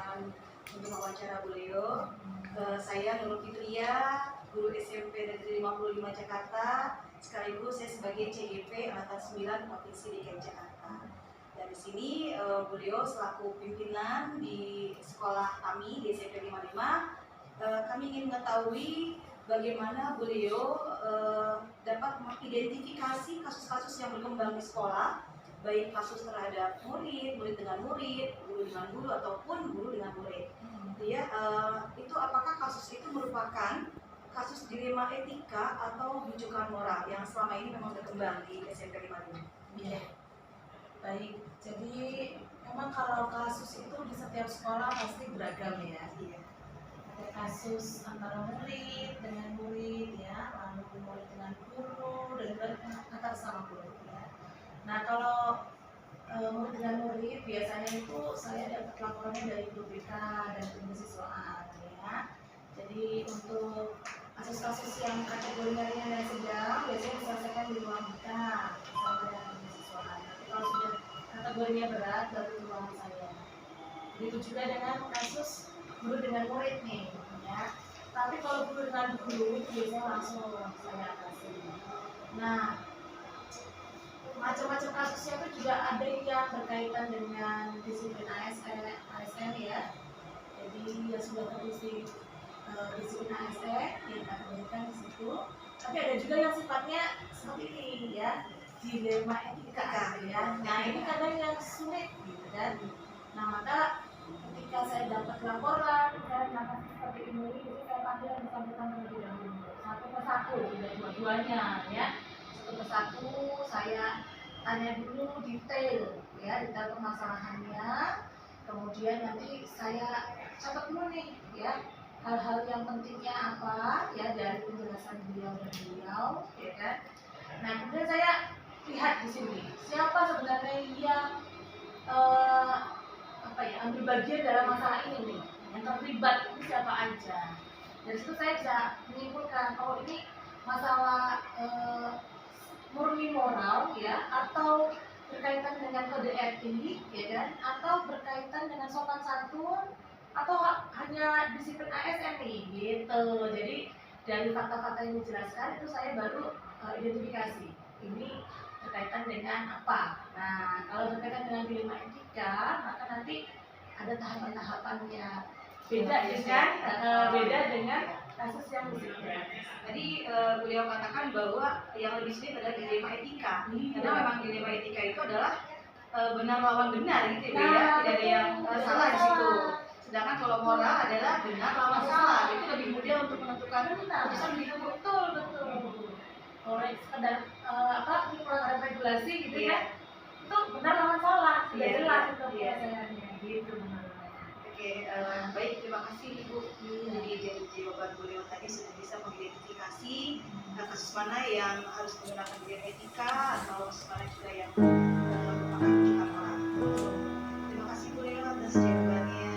kesempatan untuk wawancara beliau. Saya Nurul Fitria, guru SMP Negeri 55 Jakarta, sekaligus saya sebagai CGP Angkatan 9 Provinsi DKI Jakarta. Dan di sini beliau selaku pimpinan di sekolah kami di SMP 55, kami ingin mengetahui bagaimana beliau dapat mengidentifikasi kasus-kasus yang berkembang di sekolah, baik kasus terhadap murid, murid dengan murid, guru dengan guru, ataupun guru dengan murid. Ya, itu apakah kasus itu merupakan kasus dilema etika atau rujukan moral yang selama ini memang berkembang di SMP 55? Iya. Baik, jadi memang kalau kasus itu di setiap sekolah pasti beragam ya. Iya. Ada kasus antara murid dengan murid ya, lalu murid dengan guru, dan antar sama guru ya. Nah kalau murid dengan murid biasanya itu saya dapat laporannya dari guru BK dan kemahasiswaan ya. Jadi untuk kasus-kasus yang kategorinya ringan dan sedang biasanya diselesaikan di ruang BK bersama dengan kemahasiswaan. Tapi kalau sudah kategorinya berat baru di ruangan saya. Begitu juga dengan kasus guru dengan murid nih ya. Tapi kalau guru dengan guru biasanya langsung saya atasi. Nah, macam-macam kasusnya itu juga ada yang berkaitan dengan disiplin ASN ya. Jadi ya sudah terisi disiplin ASN yang dikategorikan di situ. Tapi ada juga yang sifatnya seperti ini ya, dilema etika ya. Nah ini kadang yang sulit gitu kan. Nah maka ketika saya dapat laporan dan seperti ini, jadi saya panggil yang bersangkutan terlebih dahulu satu persatu, tidak dua-duanya ya. Satu persatu saya tanya dulu detail ya, detail permasalahannya, kemudian nanti saya catat dulu nih ya hal-hal yang pentingnya apa ya dari penjelasan beliau ya kan. Nah kemudian saya lihat di sini siapa sebenarnya yang ambil bagian dalam masalah ini nih, yang terlibat ini siapa aja. Dari situ saya bisa menyimpulkan oh ini masalah murni moral ya, atau berkaitan dengan kode etik ya kan, atau berkaitan dengan sopan santun, atau hanya disiplin ASN nih gitu. Jadi dari fakta-fakta yang dijelaskan itu saya baru identifikasi ini berkaitan dengan apa. Nah kalau berkaitan dengan dilema etika maka nanti ada tahapan-tahapannya, beda dengan kasus yang disiplin. Tadi beliau katakan bahwa yang lebih sulit adalah dilema etika. Karena memang dilema etika itu adalah benar lawan benar gitu ya, tidak ada yang salah di situ. Sedangkan kalau moral adalah benar lawan salah, itu lebih mudah untuk menentukan putusan hidup. Betul. Kalau sekedar pelanggaran regulasi gitu ya, itu benar lawan salah, sudah jelas itu penyelesaiannya gitu. Oke, baik, terima kasih Ibu. Jadi jawaban beliau tadi sudah bisa mengidentifikasi kasus mana yang harus menggunakan dilema etika atau kasus mana juga yang merupakan rujukan moral. Terima kasih beliau atas jawabannya.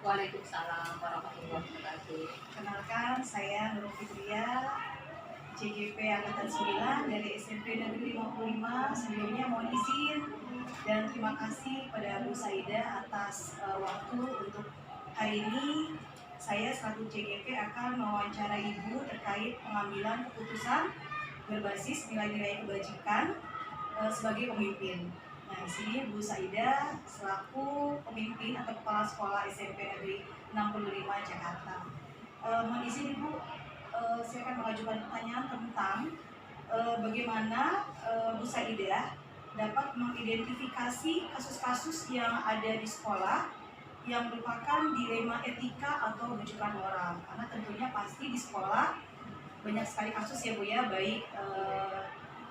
Waalaikumsalam warahmatullahi wabarakatuh. Kenalkan, saya Nurul Fitria, CGP Angkatan 9 dari SMP Negeri 55. Sebelumnya mohon izin dan terima kasih kepada Bu Saida atas waktu untuk hari ini. Saya selaku CGP akan mewawancara Ibu terkait pengambilan keputusan berbasis nilai-nilai kebajikan sebagai pemimpin. Nah, di sini Bu Saida selaku pemimpin atau kepala sekolah SMP Negeri 65 Jakarta. Mohon izin Ibu, saya akan mengajukan pertanyaan tentang bagaimana Bu Saida dapat mengidentifikasi kasus-kasus yang ada di sekolah yang merupakan dilema etika atau rujukan moral. Karena tentunya pasti di sekolah banyak sekali kasus ya Bu ya, baik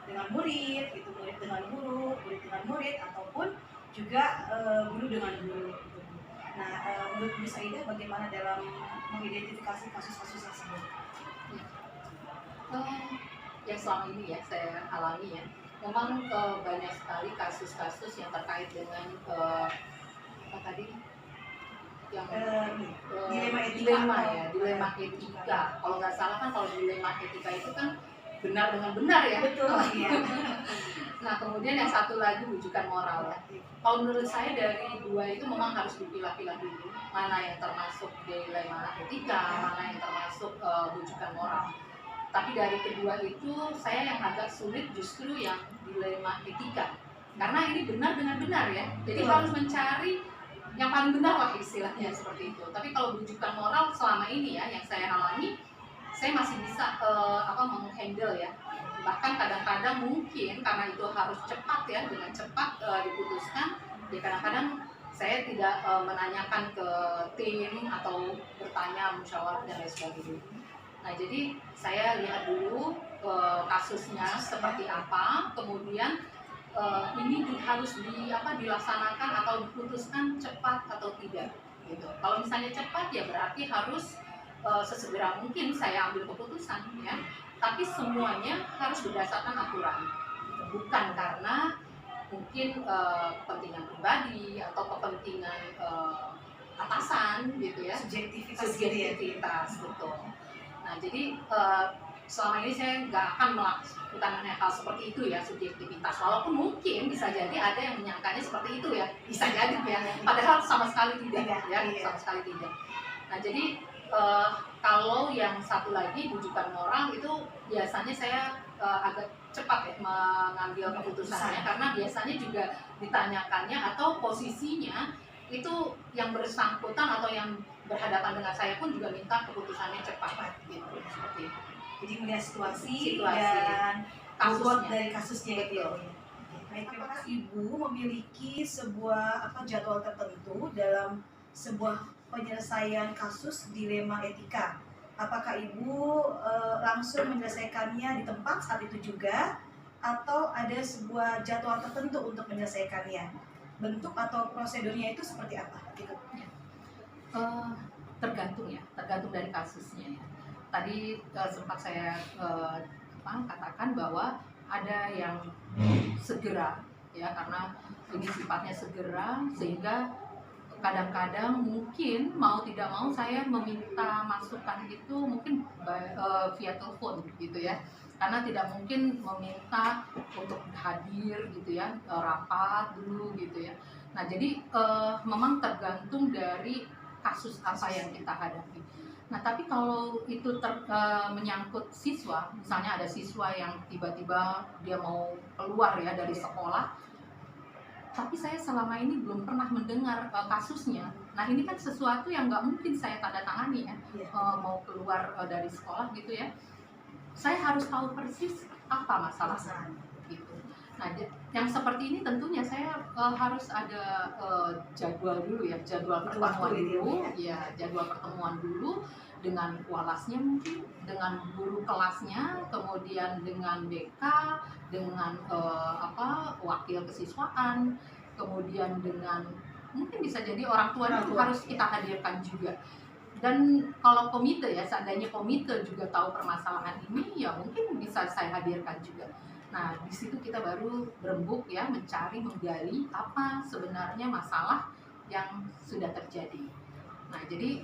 dengan murid, itu murid dengan guru, murid dengan murid, ataupun juga guru dengan guru. Gitu. Nah, menurut Bu Saida bagaimana dalam mengidentifikasi kasus-kasus tersebut? Yang selama ini ya saya alami ya, memang banyak sekali kasus-kasus yang terkait dengan apa tadi yang dilema etika. Kalau nggak salah kan, kalau dilema etika itu kan benar dengan benar ya. Betul. Iya. Nah, kemudian yang satu lagi rujukan moral ya. Kalau menurut saya dari dua itu memang harus dipilah-pilah dulu, mana yang termasuk dilema etika, mana yang termasuk rujukan moral. Tapi dari kedua itu saya yang agak sulit justru yang dilema etika, karena ini benar dengan benar ya. Jadi harus mencari yang paling benar lah istilahnya seperti itu. Tapi kalau rujukan moral selama ini ya yang saya alami, saya masih bisa menghandle ya. Bahkan kadang-kadang mungkin karena itu harus cepat ya, dengan cepat diputuskan. Ya kadang-kadang saya tidak menanyakan ke tim atau bertanya musyawarah dan lain sebagainya. Nah, jadi saya lihat dulu kasusnya seperti apa, kemudian ini harus dilaksanakan atau diputuskan cepat atau tidak gitu. Kalau misalnya cepat ya berarti harus sesegera mungkin saya ambil keputusan ya. Tapi semuanya harus berdasarkan aturan, bukan karena mungkin kepentingan pribadi atau kepentingan atasan gitu ya. Subjektivitas betul. Nah, jadi selama ini saya nggak akan melakukan hal seperti itu ya, subjektivitas. Walaupun mungkin bisa jadi ada yang menyangkanya seperti itu ya, bisa jadi ya. Padahal sama sekali tidak ya, sama sekali tidak. Nah, jadi kalau yang satu lagi rujukan moral itu biasanya saya agak cepat ya mengambil keputusannya, karena biasanya juga ditanyakannya atau posisinya itu yang bersangkutan atau yang berhadapan dengan saya pun juga minta keputusannya cepat gitu, seperti itu. Jadi melihat situasi dan bobot dari kasusnya itu. Baik, terima kasih. Ibu memiliki sebuah jadwal tertentu dalam sebuah penyelesaian kasus dilema etika. Apakah Ibu langsung menyelesaikannya di tempat saat itu juga, atau ada sebuah jadwal tertentu untuk menyelesaikannya? Bentuk atau prosedurnya itu seperti apa? Gitu. Tergantung dari kasusnya ya. Tadi sempat saya katakan bahwa ada yang segera ya, karena ini sifatnya segera, sehingga kadang-kadang mungkin mau tidak mau saya meminta masukan itu mungkin via telepon gitu ya, karena tidak mungkin meminta untuk hadir gitu ya, rapat dulu gitu ya. Nah, jadi memang tergantung dari kasus apa yang kita hadapi. Nah, tapi kalau itu menyangkut siswa, misalnya ada siswa yang tiba-tiba dia mau keluar ya dari sekolah, tapi saya selama ini belum pernah mendengar kasusnya. Nah, ini kan sesuatu yang nggak mungkin saya tanda tangani ya, mau keluar dari sekolah gitu ya. Saya harus tahu persis apa masalahnya gitu. Nah, yang seperti ini tentunya saya harus ada jadwal dulu ya, jadwal pertemuan dulu ya, jadwal pertemuan dulu dengan walasnya, mungkin dengan guru kelasnya, kemudian dengan BK, dengan wakil kesiswaan, kemudian dengan mungkin bisa jadi orang tua itu harus kita hadirkan juga. Dan kalau komite ya, seandainya komite juga tahu permasalahan ini, ya mungkin bisa saya hadirkan juga. Nah, di situ kita baru berembuk ya, mencari, menggali apa sebenarnya masalah yang sudah terjadi. Nah, jadi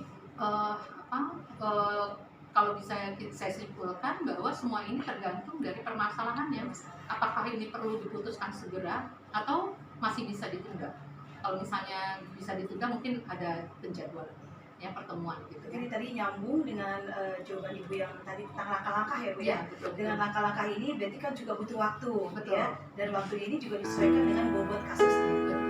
kalau bisa saya simpulkan bahwa semua ini tergantung dari permasalahannya. Apakah ini perlu diputuskan segera atau masih bisa ditunda? Kalau misalnya bisa ditunda, mungkin ada penjadwalan. ya pertemuan gitu. Jadi tadi nyambung dengan jawaban Ibu yang tadi tentang langkah-langkah ya Bu Ya, ya. betul. Dengan langkah-langkah ini berarti kan juga butuh waktu Betul. ya. Dan waktu ini juga disesuaikan dengan bobot kasusnya. Betul.